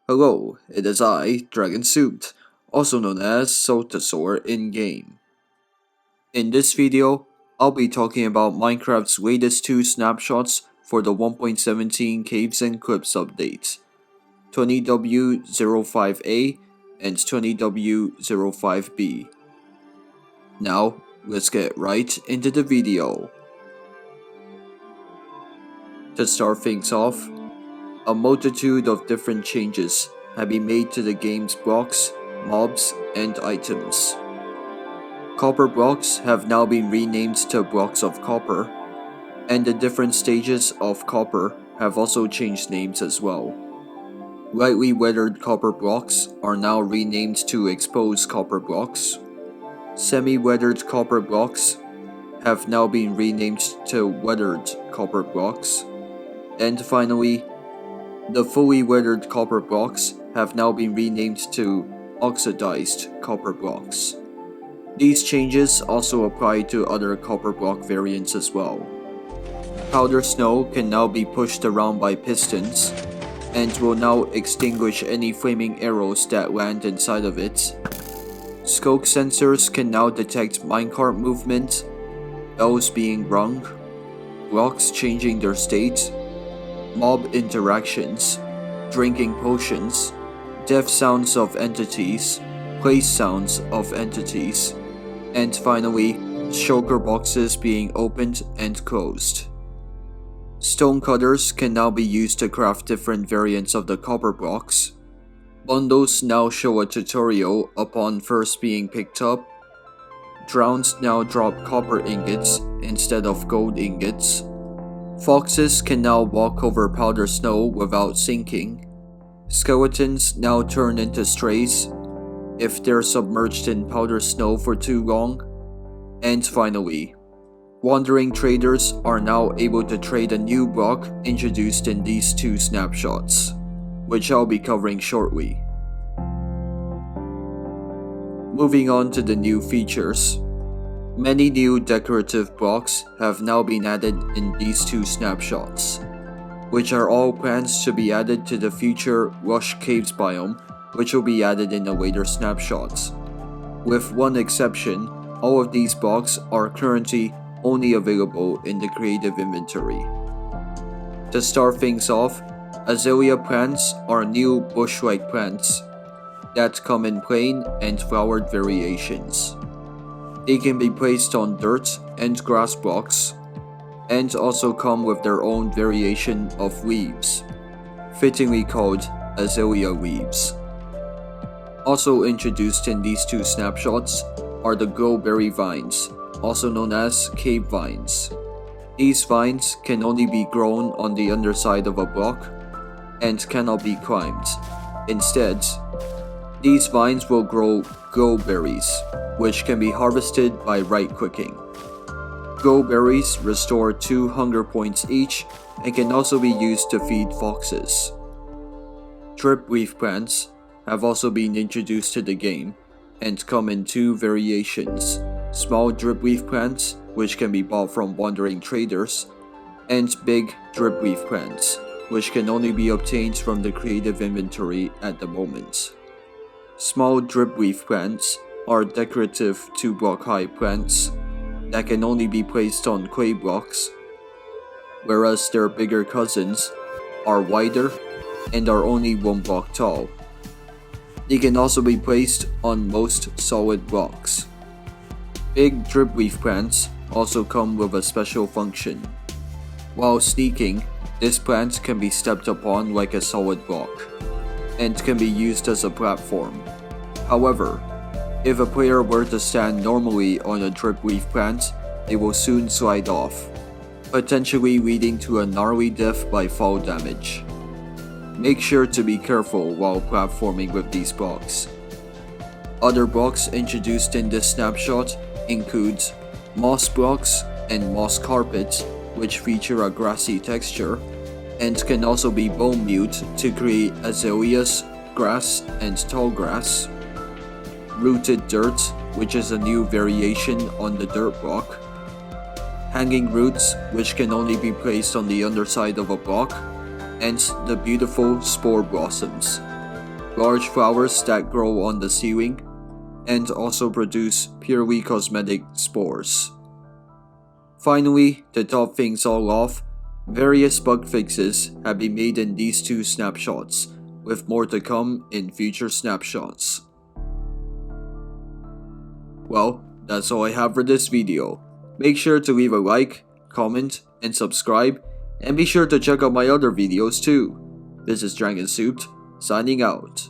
Hello, it is I, Dragon Suit, also known as Saltasaur in-game. In this video, I'll be talking about Minecraft's latest two snapshots for the 1.17 Caves and Cliffs update, 20w05a and 20w05b. Now, let's get right into the video. To start things off, a multitude of different changes have been made to the game's blocks, mobs, and items. Copper blocks have now been renamed to blocks of copper, and the different stages of copper have also changed names as well. Lightly weathered copper blocks are now renamed to exposed copper blocks. Semi-weathered copper blocks have now been renamed to weathered copper blocks. And finally, the fully weathered copper blocks have now been renamed to oxidized copper blocks. These changes also apply to other copper block variants as well. Powder snow can now be pushed around by pistons, and will now extinguish any flaming arrows that land inside of it. Scope sensors can now detect minecart movement, bells being rung, blocks changing their state, mob interactions, drinking potions, death sounds of entities, place sounds of entities, and finally, shulker boxes being opened and closed. Stone cutters can now be used to craft different variants of the copper blocks. Bundles now show a tutorial upon first being picked up. Drowns now drop copper ingots instead of gold ingots. Foxes can now walk over powder snow without sinking. Skeletons now turn into strays if they're submerged in powder snow for too long. And finally, wandering traders are now able to trade a new block introduced in these two snapshots, which I'll be covering shortly. Moving on to the new features. Many new decorative blocks have now been added in these two snapshots, which are all plans to be added to the future Rush Caves biome, which will be added in the later snapshots. With one exception, all of these blocks are currently only available in the creative inventory. To start things off, azalea plants are new bush-like plants that come in plain and flowered variations. They can be placed on dirt and grass blocks, and also come with their own variation of leaves, fittingly called azalea leaves. Also introduced in these two snapshots are the glowberry vines, also known as cave vines. These vines can only be grown on the underside of a block and cannot be climbed. Instead, these vines will grow glowberries, which can be harvested by right-clicking. Glowberries restore 2 hunger points each and can also be used to feed foxes. Dripleaf plants have also been introduced to the game and come in two variations: small dripleaf plants, which can be bought from wandering traders, and big dripleaf plants, which can only be obtained from the creative inventory at the moment. Small dripleaf plants are decorative 2-block high plants that can only be placed on clay blocks, whereas their bigger cousins are wider and are only 1 block tall. They can also be placed on most solid blocks. Big dripleaf plants also come with a special function. While sneaking, this plant can be stepped upon like a solid block, and can be used as a platform. However, if a player were to stand normally on a dripleaf plant, they will soon slide off, potentially leading to a gnarly death by fall damage. Make sure to be careful while platforming with these blocks. Other blocks introduced in this snapshot include moss blocks and moss carpets, which feature a grassy texture, and can also be bone mewed to create azaleas, grass, and tall grass. Rooted dirt, which is a new variation on the dirt block. Hanging roots, which can only be placed on the underside of a block. And the beautiful spore blossoms, large flowers that grow on the ceiling, and also produce purely cosmetic spores. Finally, to top things all off, various bug fixes have been made in these two snapshots, with more to come in future snapshots. Well, that's all I have for this video. Make sure to leave a like, comment, and subscribe, and be sure to check out my other videos too. This is Dragon Souped, signing out.